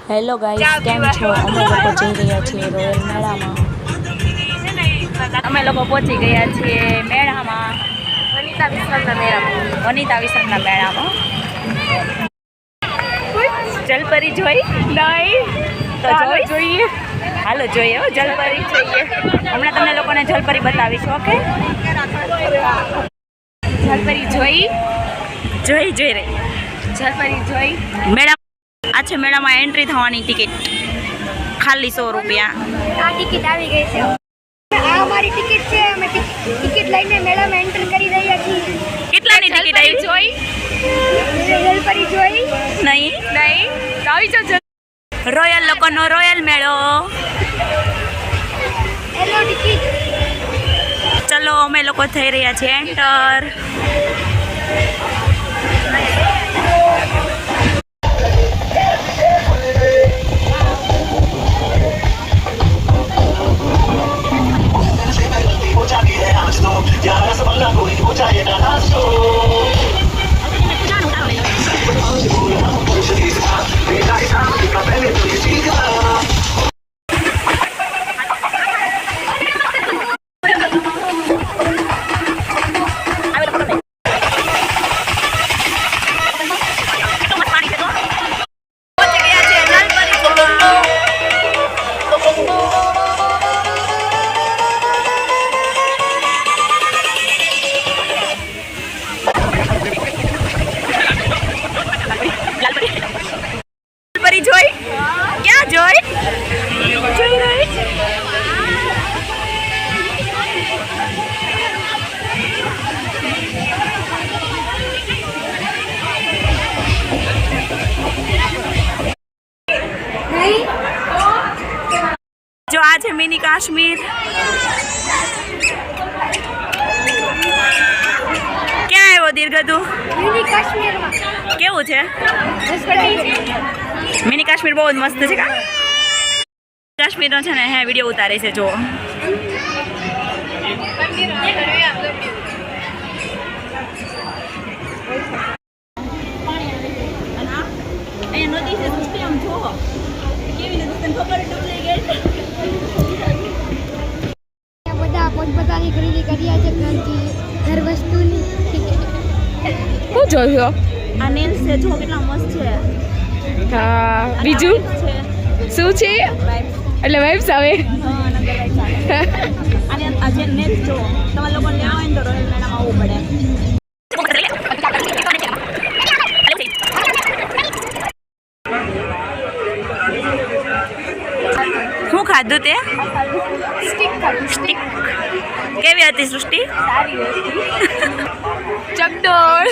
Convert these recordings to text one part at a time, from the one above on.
Hello guys, કેમ છો? અમે લોકો જઈ રહ્યા છીએ રોયલ મેળામાં. અમે લોકો પહોંચી ગયા છીએ મેળામાં, વનિતા વિશ્રામના મેળામાં. જલપરી જોઈ નહીં તો જોઈએ, હાલો જોઈએ જલપરી જોઈએ. હમણાં તમને લોકોને જલપરી બતાવીશું. ઓકે, જલપરી જોઈ રહી જલપરી જોઈ. મેળા આ છે મેળામાં એન્ટ્રી થવાની ટિકિટ ખાલી 100 રૂપિયા. આ ટિકિટ આવી ગઈ છે. આ અમારી ટિકિટ છે. અમે ટિકિટ લઈને મેળામાં એન્ટર કરી રહ્યા છીએ. કેટલાની ટિકિટ આવી જોઈ? જલપરી જોઈ નહીં આવી જાઓ. રોયલ લોકોનો રોયલ મેળો. Hello ticket. ચલો અમે લોકો થઈ રહ્યા છીએ એન્ટર. જોઈ ક્યાં જોઈ રહી? જો આ છે મિની કાશ્મીર. ક્યાં આવ્યો દીર્ઘ તું? મિની કાશ્મીરમાં. કેવું છે? મિની કાશ્મીર બહુ જ મસ્ત છે. કાશ્મીરનો છે ને હે વિડીયો ઉતારે છે જો. બધા પોતપોતાની ખરીદી કર્યા છે ઘર વસ્તુની. શું જોયું? આ નેલ્સ છે જો કેટલા મસ્ત છે. હા, બીજું શું છે? એટલે વાઇબ્સ આવે. અને આ જે નેલ્સ જો તમારા લોકો ને આવે ને તો રોયલ મેળામાં આવવું પડે. શું ખાધું તે? સ્ટીક. કેવી હતી સૃષ્ટિ? ચકડોળ.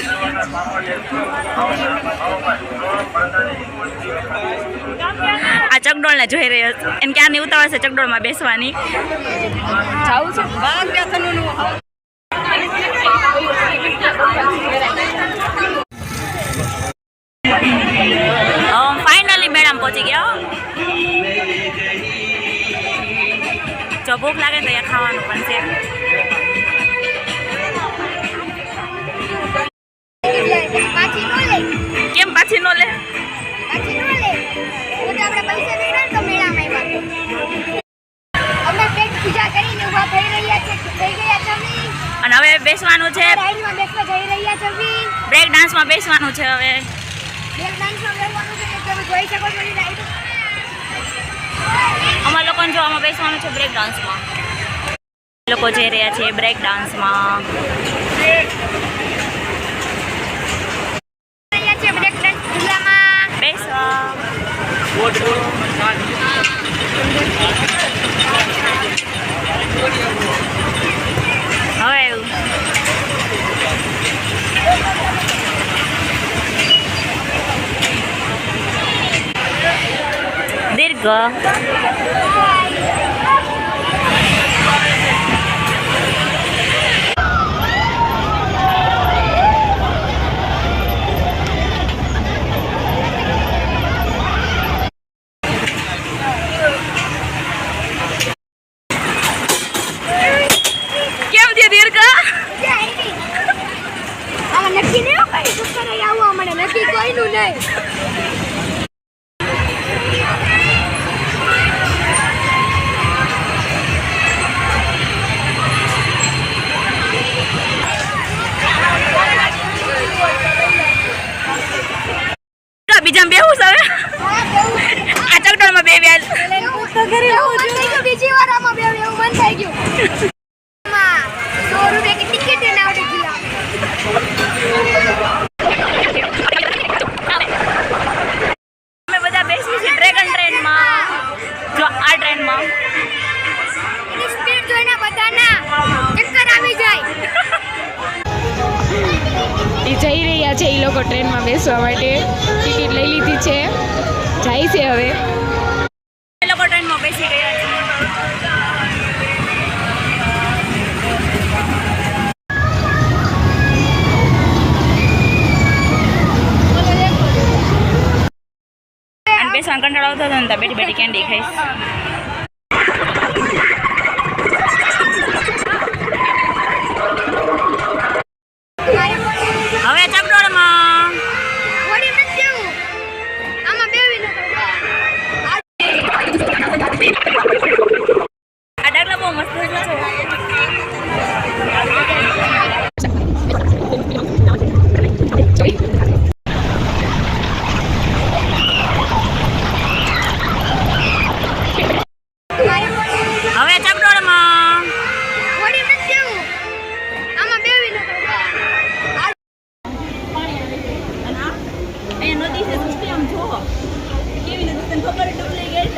આ ચકડોળ ને જોઈ રહ્યો એને ક્યારની ઉતાવળ છે ચકડોળ માં બેસવાની. જાવું છે ફાઇનલી મેળામાં પહોંચી ગયા. જો ભૂખ લાગે તો અહીંયા ખાવાનું પણ છે. કેમ પાછી નો લે? અને હવે બેસવાનું છે. બ્રેક ડાન્સમાં બેસવાનું છે. હવે અમારા લોકોને જો આમાં બેસવાનું છે બ્રેક ડાન્સમાં. લોકો જઈ રહ્યા છે બ્રેક ડાન્સમાં. બેસવા હવે દીર્ઘ. કેમ છે દીર્ઘ? નક્કી નહીં આવું મને નક્કી કોઈનું નહીં. બીજામાં બેહું છે હવે આ ચકડોળમાં બે વ્યાજ બીજી વાર આમાં બે એવું બંધ થઈ ગયું આમાં 100 રૂપિયા की टिकट है ना गया અમે બધા બેસી છે ડ્રેગન ટ્રેનમાં જો આ ટ્રેનમાં એની સ્પીડ જોઈને બધાના ચક્કર આવી જાય એ જઈ રહ્યા છે એ લોકો ટ્રેનમાં બેસવા માટે ટિકિટ લઈ લીધી છે જાય છે હવે એ લોકો ટ્રેનમાં બેસી ગયા છે અને બેસવાનો કંટાળો આવતો હતો ને તો બેઠી બેઠી કેન્ડી ખાઈશ હવે ચકડોળમાં વળી નથી દેવું આમાં બેવી ન આ ડાગલા બહુ મસ્ત છે હવે ચકડોળમાં વળી નથી દેવું આમાં બેવી ન અહીંયા નદી છે સૃષ્ટિ આમ જો કેવી નદી તને ખબર ડૂબલી ગઈ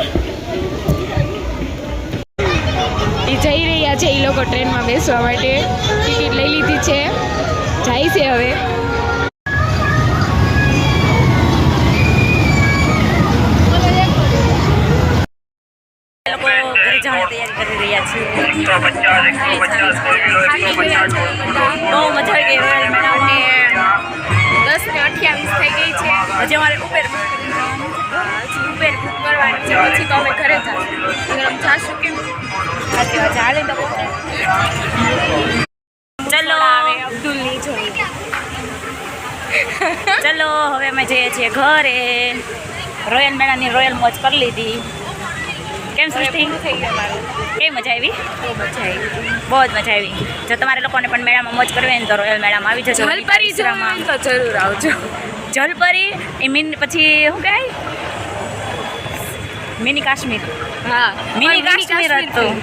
એ જઈ રહ્યા છે એ લોકો ટ્રેનમાં બેસવા માટે ટિકિટ લઈ લીધી છે જાય છે હવે એ લોકો ઘરે જવાની તૈયારી કરી રહ્યા છે બહુ મજા આવી ગઈ રોયલ મેળામાં 10 ને 28 થઈ ગઈ છે હજી અમારે ઉબેર ઉબેર બુક કરવાની છે પછી તો અમે ઘરે જઈશું આમ જાશું કેમ સાચી વાત છે હાલે તો ચલો અબ્દુલની જોઈ ચલો હવે અમે જઈએ છીએ ઘરે રોયલ મેળાની રોયલ મોજ કરી લીધી કેમ સૃષ્ટિ થઈ ગયું મારું કેવી મજા આવી બહુ મજા આવી બહુ જ મજા આવી જો તમારે લોકોને પણ મેળામાં મોજ કરવી હોય ને તો રોયલ મેળામાં આવી જજો જલપરી જવામાં તો જરૂર આવજો જલપરી એ પછી શું કહેવાય મિની કાશ્મીર હા મિની કાશ્મીર હતું